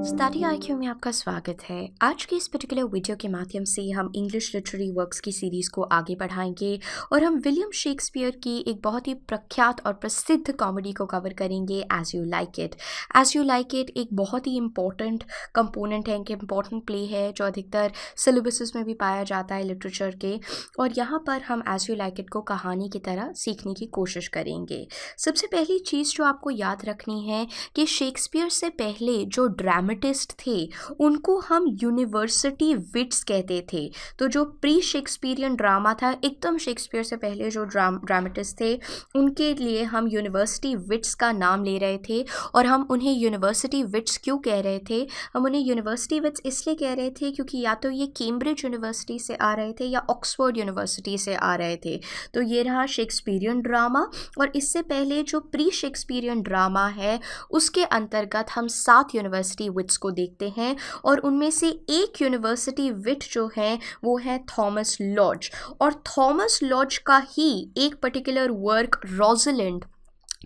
Study IQ में आपका स्वागत है। आज की इस पर्टिकुलर वीडियो के माध्यम से हम इंग्लिश लिटरेरी वर्क्स की सीरीज़ को आगे बढ़ाएंगे और हम विलियम शेक्सपियर की एक बहुत ही प्रख्यात और प्रसिद्ध कॉमेडी को कवर करेंगे, as you like it. As you like it एक बहुत ही इंपॉर्टेंट कंपोनेंट है, एक इम्पॉर्टेंट प्ले है जो अधिकतर सिलेबसेस में भी पाया जाता है लिटरेचर के, और यहाँ पर हम एज यू लाइक इट को कहानी की तरह सीखने की कोशिश करेंगे। सबसे पहली चीज़ जो आपको याद रखनी है कि शेक्सपियर से पहले जो ड्रामेटिस्ट थे उनको हम यूनिवर्सिटी विट्स कहते थे। तो जो प्री शेक्सपियरियन ड्रामा था, एकदम शेक्सपियर से पहले जो ड्रामेटिस्ट थे उनके लिए हम यूनिवर्सिटी विट्स का नाम ले रहे थे। और हम उन्हें यूनिवर्सिटी विट्स क्यों कह रहे थे? हम उन्हें यूनिवर्सिटी विट्स इसलिए कह रहे थे क्योंकि या तो ये कैम्ब्रिज यूनिवर्सिटी से आ रहे थे या ऑक्सफोर्ड यूनिवर्सिटी से आ रहे थे। तो ये रहा शेक्सपियरियन ड्रामा। और इससे पहले जो प्री शेक्सपियरियन ड्रामा है उसके अंतर्गत हम 7 यूनिवर्सिटी विट्स को देखते हैं, और उनमें से एक यूनिवर्सिटी विट जो है वो है थॉमस लॉज। और थॉमस लॉज का ही एक पर्टिकुलर वर्क रोज़लिंड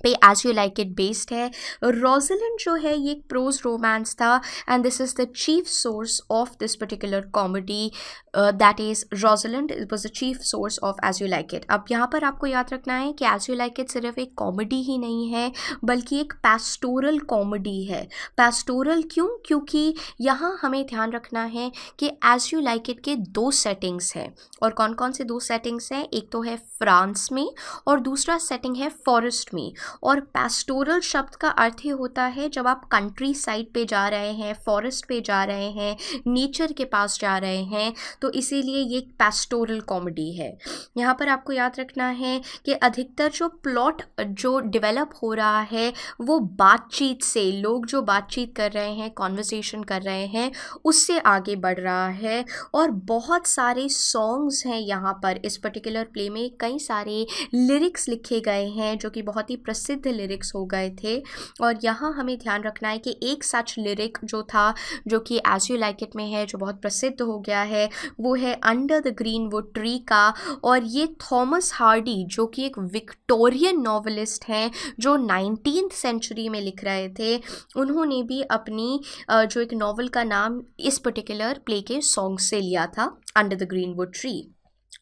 पे as you like it based है। रोज़लिंड जो है ये एक प्रोज रोमांस था, and this is the chief source of this particular comedy, that is Rosalind was the chief source of as you like it. अब यहाँ पर आपको याद रखना है कि एज यू लाइक इट सिर्फ एक कॉमेडी ही नहीं है बल्कि एक पैस्टोरल कॉमेडी है। पैस्टोरल क्यों? क्योंकि यहाँ हमें ध्यान रखना है कि एज यू लाइक इट के 2 सेटिंग्स हैं। और कौन कौन से 2 सेटिंग्स हैं? एक तो है फ्रांस में और दूसरा सेटिंग है फॉरेस्ट में। और पैस्टोरल शब्द का अर्थ ही होता है जब आप कंट्री साइड पे जा रहे हैं, फॉरेस्ट पे जा रहे हैं, नेचर के पास जा रहे हैं, तो इसीलिए ये एक पैस्टोरल कॉमेडी है। यहाँ पर आपको याद रखना है कि अधिकतर जो प्लॉट जो डेवलप हो रहा है वो बातचीत से, लोग जो बातचीत कर रहे हैं, कॉन्वर्सेशन कर रहे हैं, उससे आगे बढ़ रहा है। और बहुत सारे सॉन्ग्स हैं यहाँ पर। इस पर्टिकुलर प्ले में कई सारे लिरिक्स लिखे गए हैं जो कि बहुत ही प्रसिद्ध लिरिक्स हो गए थे। और यहाँ हमें ध्यान रखना है कि एक सच लिरिक जो था, जो कि एज यू लाइक इट में है, जो बहुत प्रसिद्ध हो गया है, वो है under the green wood tree का। और ये थॉमस हार्डी जो कि एक विक्टोरियन नॉवेलिस्ट हैं जो 19th सेंचुरी में लिख रहे थे, उन्होंने भी अपनी जो एक नॉवल का नाम इस पर्टिकुलर प्ले के सॉन्ग से लिया था, under the green wood tree.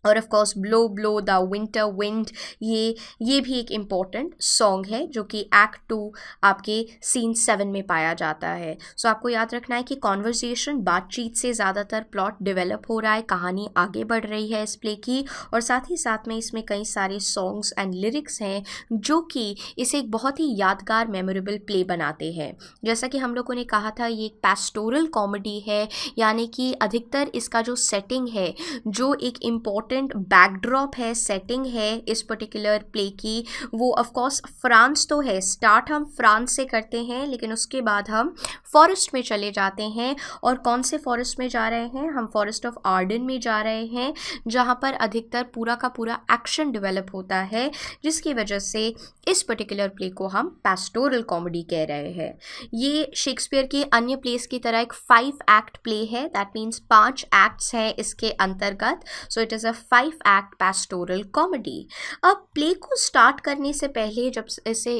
और of course blow blow the winter wind, ये भी एक इम्पॉर्टेंट सॉन्ग है जो कि एक्ट 2 आपके सीन 7 में पाया जाता है। सो आपको याद रखना है कि कॉन्वर्सेशन, बातचीत से ज़्यादातर प्लॉट डेवलप हो रहा है, कहानी आगे बढ़ रही है इस प्ले की। और साथ ही साथ में इसमें कई सारे सॉन्ग्स एंड लिरिक्स हैं जो कि इसे एक बहुत ही यादगार मेमोरेबल प्ले बनाते हैं। जैसा कि हम लोगों ने कहा था, ये एक पैस्टोरल कॉमेडी है, यानी कि अधिकतर इसका जो सेटिंग है, जो एक इम्पॉर्टेंट बैकड्रॉप है, सेटिंग है इस पर्टिकुलर प्ले की, वो ऑफ कोर्स फ्रांस तो है। स्टार्ट हम फ्रांस से करते हैं, लेकिन उसके बाद हम फॉरेस्ट में चले जाते हैं। और कौन से फॉरेस्ट में जा रहे हैं? हम फॉरेस्ट ऑफ आर्डन में जा रहे हैं, जहाँ पर अधिकतर पूरा का पूरा एक्शन डेवलप होता है, जिसकी वजह से इस पर्टिकुलर प्ले को हम पैस्टोरल कॉमेडी कह रहे हैं। ये शेक्सपियर के अन्य प्लेस की तरह एक 5 एक्ट प्ले है, दैट मीन्स 5 एक्ट्स हैं इसके अंतर्गत। So it is a 5 act pastoral comedy. अब प्ले को स्टार्ट करने से पहले, जब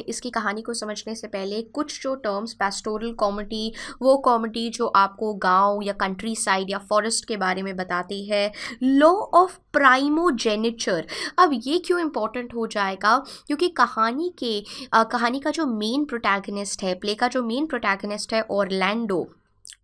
इसकी कहानी को समझने से पहले, कुछ जो टर्म्स पैस्टोरल कॉमेडी, वो कॉमेडी जो आपको गांव या कंट्री साइड या फॉरेस्ट के बारे में बताती है। लॉ ऑफ प्राइमोजेनिचर, अब ये क्यों इम्पोर्टेंट हो जाएगा? क्योंकि कहानी का जो मेन प्रोटैगनिस्ट है, प्ले का जो मेन प्रोटैगनिस्ट है ऑरलैंडो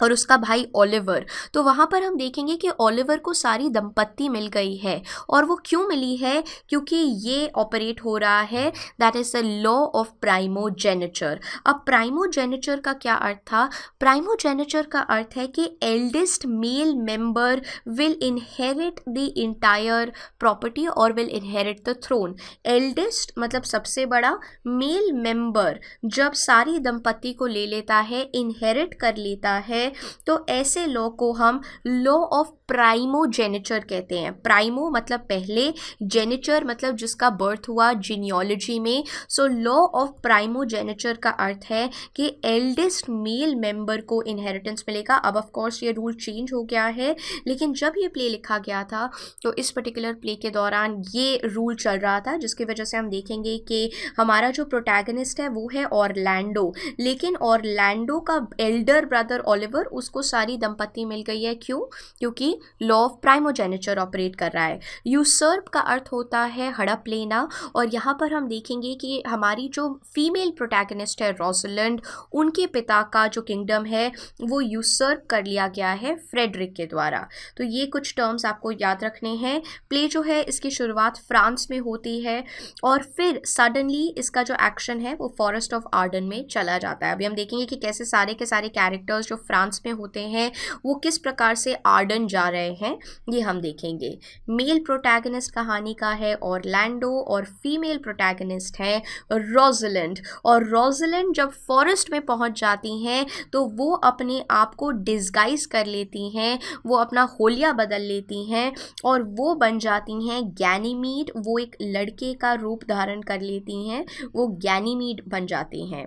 और उसका भाई ओलिवर, तो वहाँ पर हम देखेंगे कि ओलिवर को सारी संपत्ति मिल गई है। और वो क्यों मिली है? क्योंकि ये ऑपरेट हो रहा है, that is the law of primogeniture. अब प्राइमोजेनिचर का क्या अर्थ था? प्राइमोजेनिचर का अर्थ है कि eldest male member will inherit the entire property और will inherit the throne. Eldest मतलब सबसे बड़ा, मेल मेंबर जब सारी संपत्ति को ले लेता है, इनहेरिट कर लेता है, तो ऐसे लॉ को हम लॉ ऑफ प्राइमोजेनिचर कहते हैं। प्राइमो मतलब पहले, जेनिचर मतलब जिसका बर्थ हुआ जीनियोलॉजी में। सो लॉ ऑफ प्राइमोजेनिचर का अर्थ है कि एल्डेस्ट मेल मेंबर को इनहेरिटेंस मिलेगा। अब ऑफ कोर्स ये रूल चेंज हो गया है, लेकिन जब ये प्ले लिखा गया था तो इस पर्टिकुलर प्ले के दौरान ये रूल चल रहा था, जिसकी वजह से हम देखेंगे कि हमारा जो प्रोटैगनिस्ट है वो है ऑरलैंडो, लेकिन ऑरलैंडो का एल्डर ब्रदर ओलिवर, उसको सारी दंपत्ति मिल गई है। क्यों? क्योंकि लॉ ऑफ प्राइमोजेनिचर ऑपरेट कर रहा है। यूसर्प का अर्थ होता है हड़प लेना, और यहाँ पर हम देखेंगे कि हमारी जो फीमेल प्रोटैगनिस्ट है रोसलिंड, उनके पिता का जो किंगडम है वो यूसर्प कर लिया गया है फ्रेडरिक के द्वारा। तो ये कुछ टर्म्स आपको याद रखने हैं। प्ले जो है इसकी शुरुआत फ्रांस में होती है और फिर सडनली इसका जो एक्शन है वो फॉरेस्ट ऑफ आर्डन में चला जाता है। अभी हम देखेंगे कि कैसे सारे के सारे कैरेक्टर्स जो फ्रांस में होते हैं वो किस प्रकार से आर्डन जा रहे हैं, ये हम देखेंगे। मेल प्रोटैगनिस्ट कहानी का है ऑरलैंडो और फीमेल प्रोटैगनिस्ट है रोसलिंड। और रोसलिंड जब फॉरेस्ट में पहुंच जाती हैं तो वो अपने आप को डिस्गाइज कर लेती हैं, वो अपना होलिया बदल लेती हैं और वो बन जाती हैं गैनीमीड। वो एक लड़के का रूप धारण कर लेती हैं, वो गैनीमीड बन जाती हैं।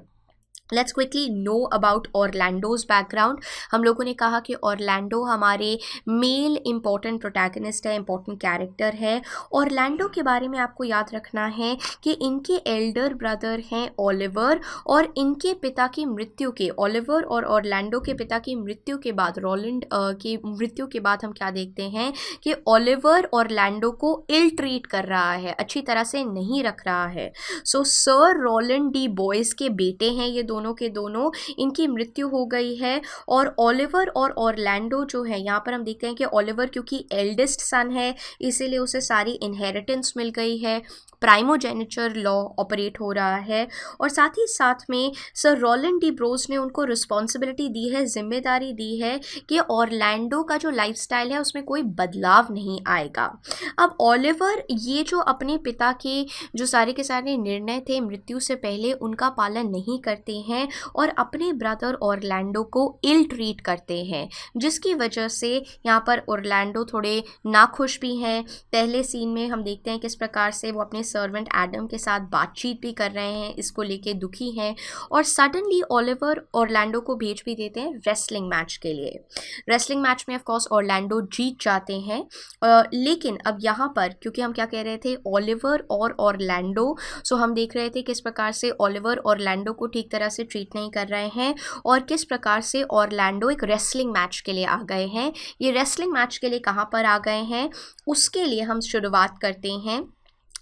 Let's quickly know about Orlando's background. हम लोगों ने कहा कि ऑरलैंडो हमारे मेल इम्पॉर्टेंट प्रोटैगनिस्ट है, इम्पॉर्टेंट कैरेक्टर है। ऑरलैंडो के बारे में आपको याद रखना है कि इनके एल्डर ब्रदर हैं ओलिवर, और इनके पिता की मृत्यु के, ओलिवर और ऑरलैंडो के पिता की मृत्यु के बाद, रोलिंड की मृत्यु के बाद हम क्या देखते हैं कि ओलिवर ऑरलैंडो को इल ट्रीट कर रहा है, अच्छी तरह से नहीं रख रहा है। So sir Rowland de Boys के बेटे हैं ये दोनों के दोनों, इनकी मृत्यु हो गई है। और ओलिवर और ऑरलैंडो जो है, यहाँ पर हम देखते हैं कि ओलिवर क्योंकि एल्डेस्ट सन है इसीलिए उसे सारी इनहेरिटेंस मिल गई है, प्राइमोजेनिचर लॉ ऑपरेट हो रहा है। और साथ ही साथ में सर रोलैंड डी ब्रोज ने उनको रिस्पॉन्सिबिलिटी दी है, जिम्मेदारी दी है कि ऑरलैंडो का जो लाइफस्टाइल है उसमें कोई बदलाव नहीं आएगा। अब ओलिवर ये जो अपने पिता के जो सारे के सारे निर्णय थे मृत्यु से पहले उनका पालन नहीं करते हैं और अपने ब्रदर ऑरलैंडो को इल ट्रीट करते हैं, जिसकी वजह से यहाँ पर ऑरलैंडो थोड़े नाखुश भी हैं। पहले सीन में हम देखते हैं किस प्रकार से वो अपने सर्वेंट एडम के साथ बातचीत भी कर रहे हैं, इसको लेके दुखी हैं। और सडनली ओलिवर ऑरलैंडो को भेज भी देते हैं रेसलिंग मैच के लिए। रेसलिंग मैच में ऑफ कोर्स ऑरलैंडो जीत जाते हैं, लेकिन अब यहाँ पर क्योंकि हम क्या कह रहे थे, ओलिवर और ऑरलैंडो, सो हम देख रहे थे किस प्रकार से ओलिवर ऑरलैंडो को ठीक तरह से ट्रीट नहीं कर रहे हैं और किस प्रकार से ऑरलैंडो एक रेसलिंग मैच के लिए आ गए हैं। ये रेसलिंग मैच के लिए कहाँ पर आ गए हैं, उसके लिए हम शुरुआत करते हैं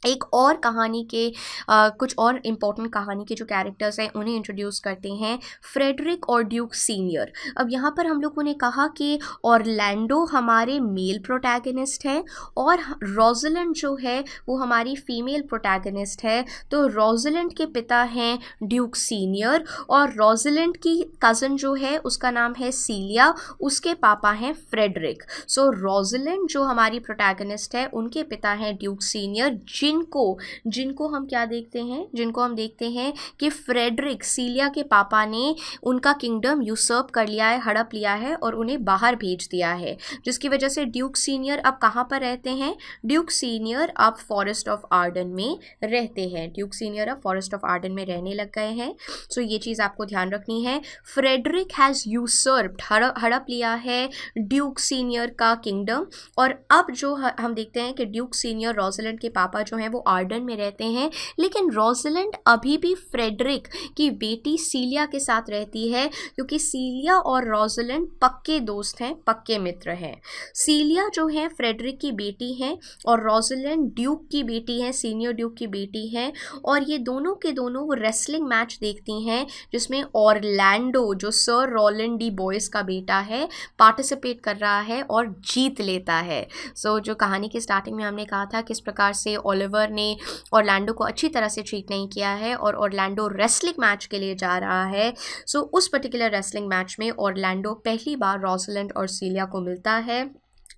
एक और कहानी के कुछ और इम्पोर्टेंट कहानी के जो कैरेक्टर्स हैं उन्हें इंट्रोड्यूस करते हैं, फ्रेडरिक और ड्यूक सीनियर। अब यहाँ पर हम लोगों ने कहा कि ऑरलैंडो हमारे मेल प्रोटैगनिस्ट है और रोसलिंड जो है वो हमारी फीमेल प्रोटैगनिस्ट है। तो रोसलिंड के पिता हैं ड्यूक सीनियर और रोसलिंड की कज़न जो है उसका नाम है सीलिया, उसके पापा हैं फ्रेडरिक। सो रोसलिंड जो हमारी प्रोटैगनिस्ट है उनके पिता हैं ड्यूक सीनियर, जिनको हम क्या देखते हैं, जिनको हम देखते हैं कि फ्रेडरिक सीलिया के पापा ने उनका किंगडम यूसर्प कर लिया है, हड़प लिया है और उन्हें बाहर भेज दिया है, जिसकी वजह से ड्यूक सीनियर अब कहाँ पर रहते हैं, ड्यूक सीनियर अब फॉरेस्ट ऑफ आर्डन में रहते हैं। ड्यूक सीनियर अब फॉरेस्ट ऑफ आर्डन में रहने लग गए हैं। सो ये चीज़ आपको ध्यान रखनी है। फ्रेडरिक हैज़ यूसर्प्ड, हड़प लिया है ड्यूक सीनियर का किंगडम। और अब जो हम देखते हैं कि ड्यूक सीनियर रोसलिंड के पापा जो हैं वो आर्डन में रहते हैं, लेकिन रोसलिंड अभी भी फ्रेडरिक की बेटी सीलिया के साथ रहती है, क्योंकि सीलिया और रोसलिंड पक्के दोस्त हैं, पक्के मित्र हैं। सीलिया जो है फ्रेडरिक की बेटी हैं और रोसलिंड ड्यूक की बेटी है, सीनियर ड्यूक की बेटी है। और ये दोनों के दोनों वो रेसलिंग मैच देखती हैं जिसमें ऑरलैंडो जो सर रोलैंड डी बोयस का बेटा है पार्टिसिपेट कर रहा है और जीत लेता है। सो जो कहानी की स्टार्टिंग में हमने कहा था किस प्रकार से ओलिवर ने ऑरलैंडो को अच्छी तरह से ट्रीट नहीं किया है और ऑरलैंडो रेसलिंग मैच के लिए जा रहा है। सो उस पर्टिकुलर रेसलिंग मैच में ऑरलैंडो पहली बार रोसलिंड और सीलिया को मिलता है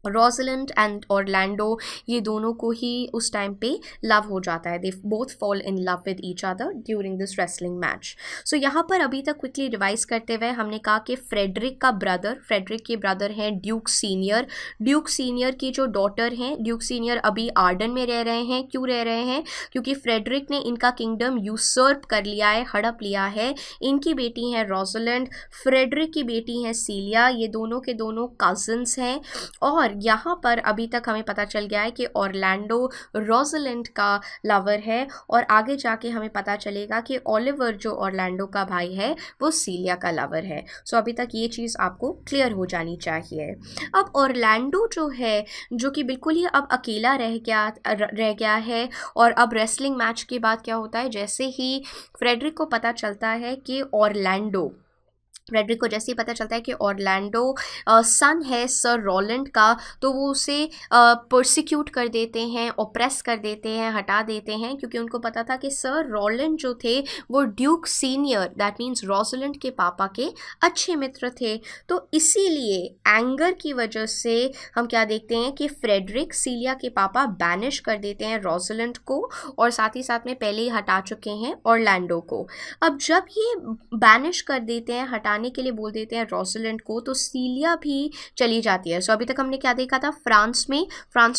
रोजलिंड एंड ऑरलैंडो ये दोनों को ही उस टाइम पे लव हो जाता है. They both fall in love with each other during this wrestling match. So यहाँ पर अभी तक क्विकली रिवाइज करते हुए हमने कहा कि फ्रेडरिक के ब्रदर हैं ड्यूक सीनियर की जो डॉटर हैं, ड्यूक सीनियर अभी आर्डन में रह रहे हैं. क्यों रह रहे हैं? क्योंकि फ्रेडरिक ने इनका किंगडम यूसर्प कर लिया है, हड़प लिया है. इनकी बेटी है रोजलिंड, फ्रेडरिक की बेटी है सीलिया. ये दोनों के दोनों कजन्स हैं. और यहाँ पर अभी तक हमें पता चल गया है कि ऑरलैंडो रोजलिंड का लवर है, और आगे जाके हमें पता चलेगा कि ओलिवर जो ऑरलैंडो का भाई है वो सीलिया का लवर है. सो अभी तक ये चीज़ आपको क्लियर हो जानी चाहिए. अब ऑरलैंडो जो है, जो कि बिल्कुल ही अब अकेला रह गया है, और अब रेसलिंग मैच के बाद क्या होता है, जैसे ही फ्रेडरिक को पता चलता है कि फ्रेडरिक को जैसे ही पता चलता है कि ऑरलैंडो सन है सर रोलैंड का, तो वो उसे परसिक्यूट कर देते हैं, ओप्रेस कर देते हैं, हटा देते हैं, क्योंकि उनको पता था कि सर रोलैंड जो थे वो Duke senior, that means Rosalind के पापा के अच्छे मित्र थे. तो इसीलिए एंगर की वजह से हम क्या देखते हैं कि फ्रेडरिक सीलिया के पापा बैनिश कर देते हैं रोजलिंड को, और साथ ही साथ में पहले ही हटा चुके हैं ऑरलैंडो को. अब जब ये बैनिश कर देते हैं, हटाने के लिए बोल देते हैं रोजलिंड को, तो सीलिया भी चली जाती है. सो अभी तक हमने क्या देखा था, फ्रांस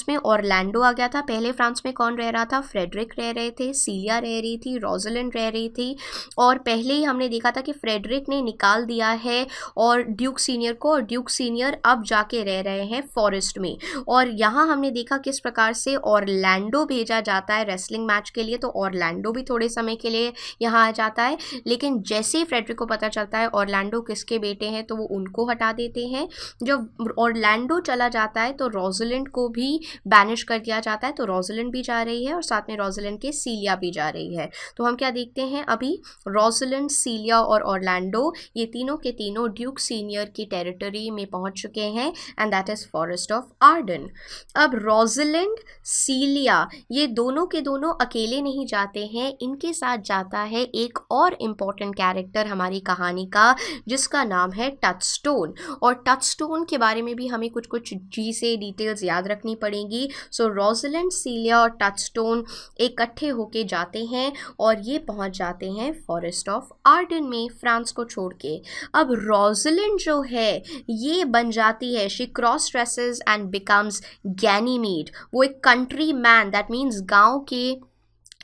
में ऑरलैंडो आ गया था. पहले फ्रांस में कौन रह रहा था? फ्रेडरिक रह रहे थे, सीलिया रह रही थी, रोजलिंड रह रही थी. और पहले ही हमने देखा था कि फ्रेडरिक ने निकाल दिया है और ड्यूक सीनियर को, और ड्यूक सीनियर अब जाके रह रहे हैं फॉरेस्ट में. और यहाँ हमने देखा किस प्रकार से ऑरलैंडो भेजा जाता है रेसलिंग मैच के लिए. तो ऑरलैंडो भी थोड़े समय के लिए यहाँ आ जाता है, लेकिन जैसे ही फ्रेडरिक को पता चलता है ऑरलैंडो किसके बेटे हैं, तो वो उनको हटा देते हैं. जब ऑरलैंडो चला जाता है तो रोजलिंड को भी बैनिश कर दिया जाता है. तो रोजलिंड भी जा रही है, और साथ में रोजलिंड के सीलिया भी जा रही है. तो हम क्या देखते हैं, अभी रोजलिंड, सीलिया और ऑरलैंडो ये तीनों के तीनों ड्यूक सीनियर की टेरिटरी में पहुंच चुके हैं, and that is forest of Ardern. अब रोजलिंड, सीलिया ये दोनों के दोनों अकेले नहीं जाते हैं, इनके साथ जाता है एक और इम्पॉर्टेंट कैरेक्टर हमारी कहानी का, जिसका नाम है टचस्टोन. और टचस्टोन के बारे में भी हमें कुछ चीज़ें डिटेल्स याद रखनी पड़ेंगी. सो रोजलिंड, सीलिया और टचस्टोन इकट्ठे होके जाते हैं, और ये पहुंच जाते हैं फॉरेस्ट ऑफ आर्डन में, फ्रांस को छोड़ के. अब रोजलिंड जो है ये बन जाती है, she cross dresses and becomes Ganymede. वो एक कंट्री मैन, दैट मीन्स गांव के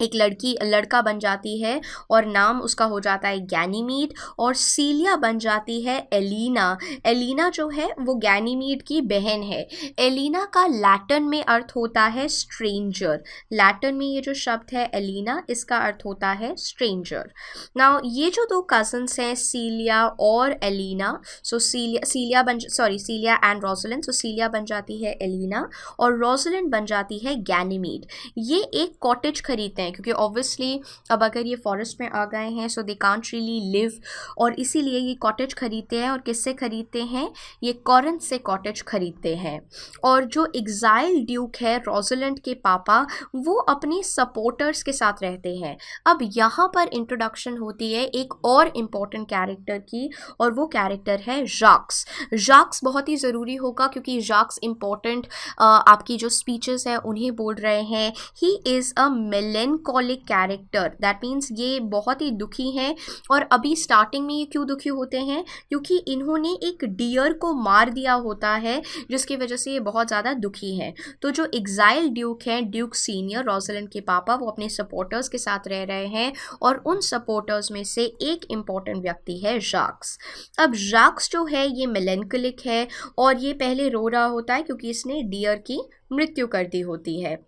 एक लड़का बन जाती है, और नाम उसका हो जाता है गैनीमीड. और सीलिया बन जाती है एलिना जो है वो गैनीमीड की बहन है. एलिना का लैटिन में अर्थ होता है स्ट्रेंजर. लैटिन में ये जो शब्द है एलिना, इसका अर्थ होता है स्ट्रेंजर. नाउ ये जो दो कजन्स हैं सीलिया और Aliena, so Celia and Rosalind. So Celia बन जाती है एलिना, और रोजलिंड बन जाती है गैनीमीड. ये एक कॉटेज खरीदते हैं, क्योंकि ऑब्वियसली अब अगर ये फॉरेस्ट में आ गए हैं, सो दे कांट रियली लिव, और इसीलिए ये कॉटेज खरीदते हैं. और किससे खरीदते हैं? ये कॉरिंथ से कॉटेज खरीदते हैं. और जो एग्जाइल ड्यूक है रोजलिंड के पापा, वो अपने सपोर्टर्स के साथ रहते हैं. अब यहाँ पर इंट्रोडक्शन होती है एक और इम्पॉर्टेंट कैरेक्टर की, और वो कैरेक्टर है जाक्स बहुत ही ज़रूरी होगा, क्योंकि जाक्स इम्पॉर्टेंट आपकी जो स्पीचेस हैं उन्हें बोल रहे हैं. He is a melancholic character, that means ये बहुत ही दुखी हैं. और अभी स्टार्टिंग में ये क्यों दुखी होते हैं? क्योंकि इन्होंने एक डियर को मार दिया होता है, जिसकी वजह से ये बहुत ज़्यादा दुखी हैं. तो जो एग्जाइल ड्यूक हैं, ड्यूक सीनियर रोजलिंड के पापा, वो अपने सपोर्टर्स के साथ रह रहे हैं, और उन सपोर्टर्स में से एक इम्पॉर्टेंट व्यक्ति है जाक्स. अब जाक्स जो है ये मेलेंकोलिक है, और ये पहले रो रहा होता है क्योंकि इसने डियर की मृत्यु कर दी होती है.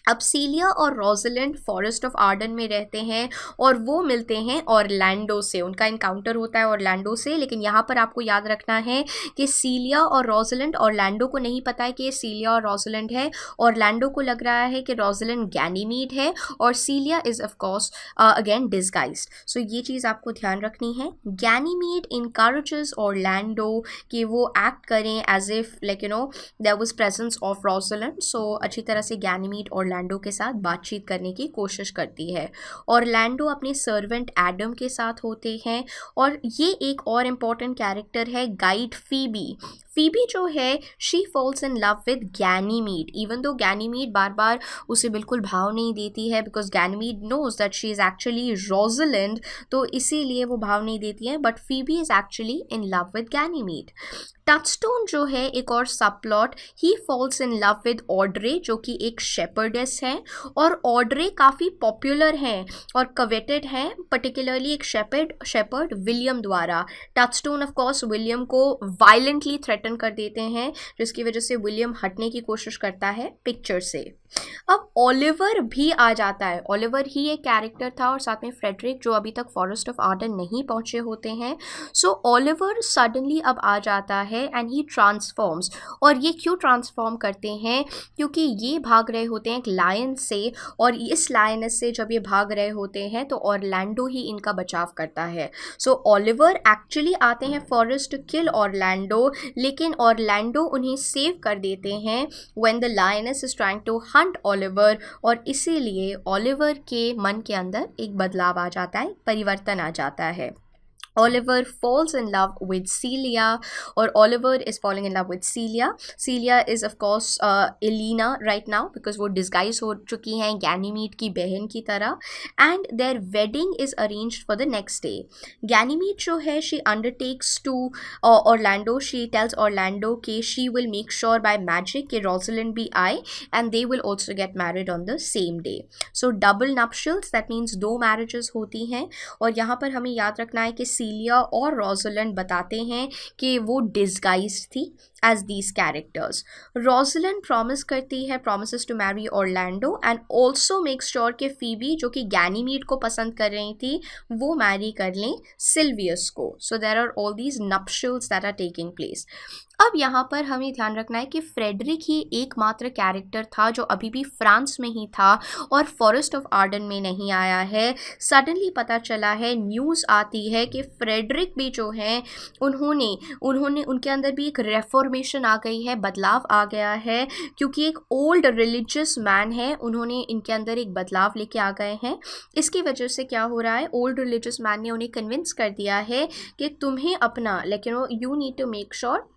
अब सीलिया और रोजलिंड फॉरेस्ट ऑफ आर्डन में रहते हैं, और वो मिलते हैं ऑरलैंडो से. उनका इनकाउंटर होता है ऑरलैंडो से. लेकिन यहाँ पर आपको याद रखना है कि सीलिया और रोजलिंड, ऑरलैंडो को नहीं पता है कि ये सीलिया और रोजलिंड है. ऑरलैंडो को लग रहा है कि रोजलिंड गैनीमीड है, और Celia is of course again disguised. So ये चीज़ आपको ध्यान रखनी है. गैनीमीड इनकरेजेस ऑरलैंडो कि वो एक्ट करें as if like there was presence of Rosalind. So अच्छी तरह से गैनीमीड ऑरलैंडो के साथ बातचीत करने की कोशिश करती है. ऑरलैंडो अपने सर्वेंट एडम के साथ होते हैं. और ये एक और इम्पॉर्टेंट कैरेक्टर है गाइड फीबी. फीबी जो है she falls in love with Ganymede, even though Ganymede बार बार उसे बिल्कुल भाव नहीं देती है, because Ganymede knows that she is actually Rosalind, तो इसीलिए वो भाव नहीं देती है, but Phoebe is actually in love with Ganymede. Touchstone जो है एक और subplot, he falls in love with Audrey जो कि एक शेपर्डेस है, और ऑड्रे काफ़ी पॉपुलर हैं और कवेटेड हैं, पर्टिकुलरली एक शेपर्ड विलियम द्वारा। टचस्टोन ऑफ कोर्स विलियम को वायलेंटली थ्रेटन कर देते हैं, जिसकी वजह से विलियम हटने की कोशिश करता है पिक्चर से। अब ओलिवर भी आ जाता है, ओलिवर ही एक कैरेक्टर था और साथ में फ्रेडरिक जो अभी तक फॉरेस्ट ऑफ आर्डन नहीं पहुंचे होते हैं। सो ओलिवर सडनली अब आ जाता है एंड ही ट्रांसफॉर्म्स, और ये क्यों ट्रांसफॉर्म करते हैं, क्योंकि ये भाग रहे होते हैं एक लायन से, और इस लायनस से जब ये भाग रहे होते हैं तो ऑरलैंडो ही इनका बचाव करता है। सो ओलिवर एक्चुअली आते हैं फॉरेस्ट टू किल ऑरलैंडो, लेकिन ऑरलैंडो उन्हें सेव कर देते हैं when the lioness is trying to hunt Oliver, और इसीलिए ओलिवर के मन के अंदर एक बदलाव आ जाता है, परिवर्तन आ जाता है। Oliver falls in love with Celia, or Oliver is falling in love with Celia. Celia is of course Elena right now because वो disguise हो चुकी हैं Ganymede की बहन की तरह, and their wedding is arranged for the next day. Ganymede जो है she undertakes to Orlando, she tells Orlando कि she will make sure by magic कि Rosalind भी आए and they will also get married on the same day. So double nuptials, that means दो marriages होती हैं, और यहाँ पर हमें याद रखना है कि सीलिया और रोजलिंड बताते हैं कि वो डिस्गाइज्ड थी as these characters. Rosalind promise करती है, promises to marry Orlando and also make sure कि फीबी जो कि गैनीमीड को पसंद कर रही थी वो मैरी कर लें सिल्वियस को। So there are all these nuptials that are taking place. अब यहाँ पर हमें ध्यान रखना है कि फ्रेडरिक ही एकमात्र कैरेक्टर था जो अभी भी फ्रांस में ही था और फॉरेस्ट ऑफ आर्डन में नहीं आया है। सडनली पता चला है, न्यूज़ आती है कि फ्रेडरिक भी जो हैं उन्होंने उनके अंदर भी एक रेफॉर्मेशन आ गई है, बदलाव आ गया है, क्योंकि एक ओल्ड रिलीजियस मैन है, उन्होंने इनके अंदर एक बदलाव लेके आ गए हैं। इसकी वजह से क्या हो रहा है, ओल्ड रिलीजियस मैन ने उन्हें कन्विंस कर दिया है कि तुम्हें अपना you need to make sure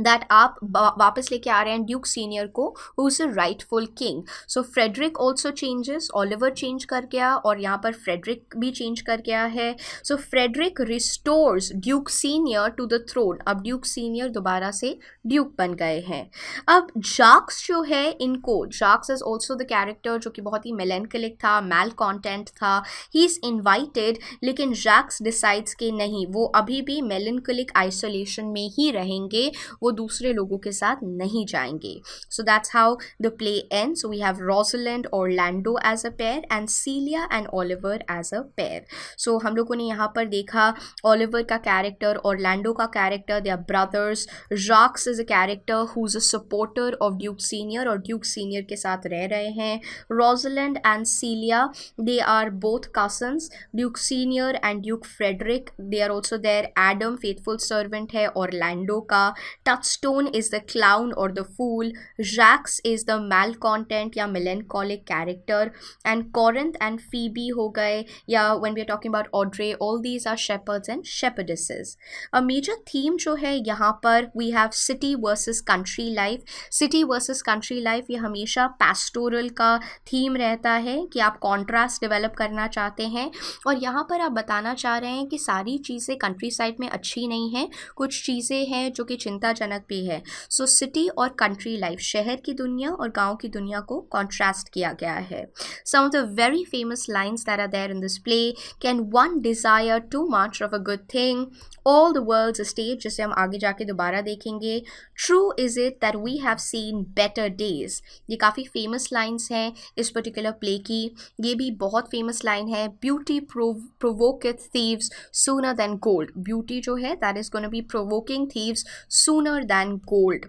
that आप वापस लेके आ रहे हैं ड्यूक सीनियर को, who is a rightful king. So Frederick also changes, Oliver change कर गया और यहाँ पर फ्रेडरिक भी चेंज कर गया है। So Frederick restores Duke Senior to the throne, अब ड्यूक सीनियर दोबारा से ड्यूक बन गए हैं। अब जाक्स जो है जाक्स इज ऑल्सो द कैरेक्टर जो कि बहुत ही मेलेंकलिक था, मैल कॉन्टेंट था, ही इज इन्वाइटेड, लेकिन जैक्स डिसाइड्स कि नहीं, वो अभी भी मेलेंकलिक आइसोलेशन में ही रहेंगे, वो दूसरे लोगों के साथ नहीं जाएंगे। So that's how the play ends. We have Rosalind Orlando as a pair and Celia and Oliver as a pair. So हम लोगों ने यहाँ पर देखा ओलिवर का कैरेक्टर, ऑरलैंडो का character, they are brothers. Jaques is a character who is a supporter of Duke Senior और Duke Senior के साथ रह रहे हैं। Rosalind and Celia, they are both cousins, Duke Senior and Duke Frederick, they are also there. Adam faithful servant है Orlando का। Touchstone is the clown or the fool. Jax is the malcontent या melancholic character. And Corinth and Phoebe हो गए, या when we are talking about Audrey, all these are shepherds and shepherdesses. A major theme जो है यहाँ पर we have city versus country life. City versus country life ये हमेशा pastoral का थीम रहता है कि आप contrast develop करना चाहते हैं, और यहाँ पर आप बताना चाह रहे हैं कि सारी चीज़ें कंट्री साइड में अच्छी नहीं हैं, कुछ चीज़ें हैं जो कि चिंताजनक भी है। सो सिटी और कंट्री लाइफ, शहर की दुनिया और गांव की दुनिया को कॉन्ट्रास्ट किया गया है। Some of the very famous lines that are there in this play, can one desire too much of a good thing, all the world's stage, जिसे हम आगे जाके दोबारा देखेंगे। True is it that we have seen better days, ये काफ़ी famous lines हैं इस पर्टिकुलर प्ले की। ये भी बहुत फेमस लाइन है, beauty provoketh thieves sooner than gold. Beauty जो है that is gonna be provoking thieves sooner than gold.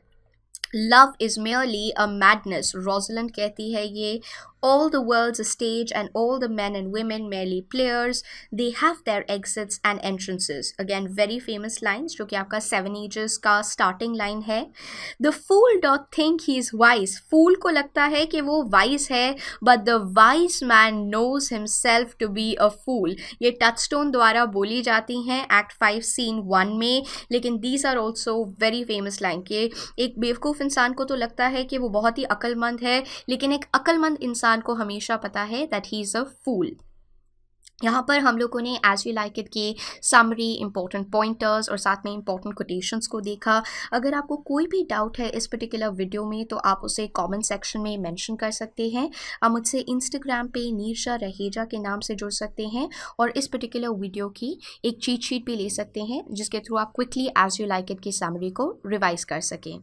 Love is merely a madness, Rosalind कहती है ये, All the world's a stage and all the men and women merely players. They have their exits and entrances. Again, very famous lines जो कि आपका Seven Ages का starting line है. The fool doth think he is wise. Fool को लगता है कि वो wise है, but the wise man knows himself to be a fool. ये टचस्टोन द्वारा बोली जाती हैं Act 5 Scene 1 में, लेकिन these are also very famous line कि एक बेवकूफ़ इंसान को तो लगता है कि वो बहुत ही अक्लमंद है, लेकिन एक अक्लमंद इंसान को हमेशा पता है दैट ही इज़ अ फूल. यहाँ पर हम लोगों ने एज यू लाइक इट की समरी, इंपॉर्टेंट पॉइंटर्स और साथ में इंपॉर्टेंट कोटेशंस को देखा. अगर आपको कोई भी डाउट है इस पर्टिकुलर वीडियो में तो आप उसे कमेंट सेक्शन में मेंशन कर सकते हैं. आप मुझसे इंस्टाग्राम पे नीरजा रहेजा के नाम से जुड़ सकते हैं और इस पर्टिकुलर वीडियो की एक चीट शीट भी ले सकते हैं जिसके थ्रू आप quickly as you like it की समरी को रिवाइज कर सकें.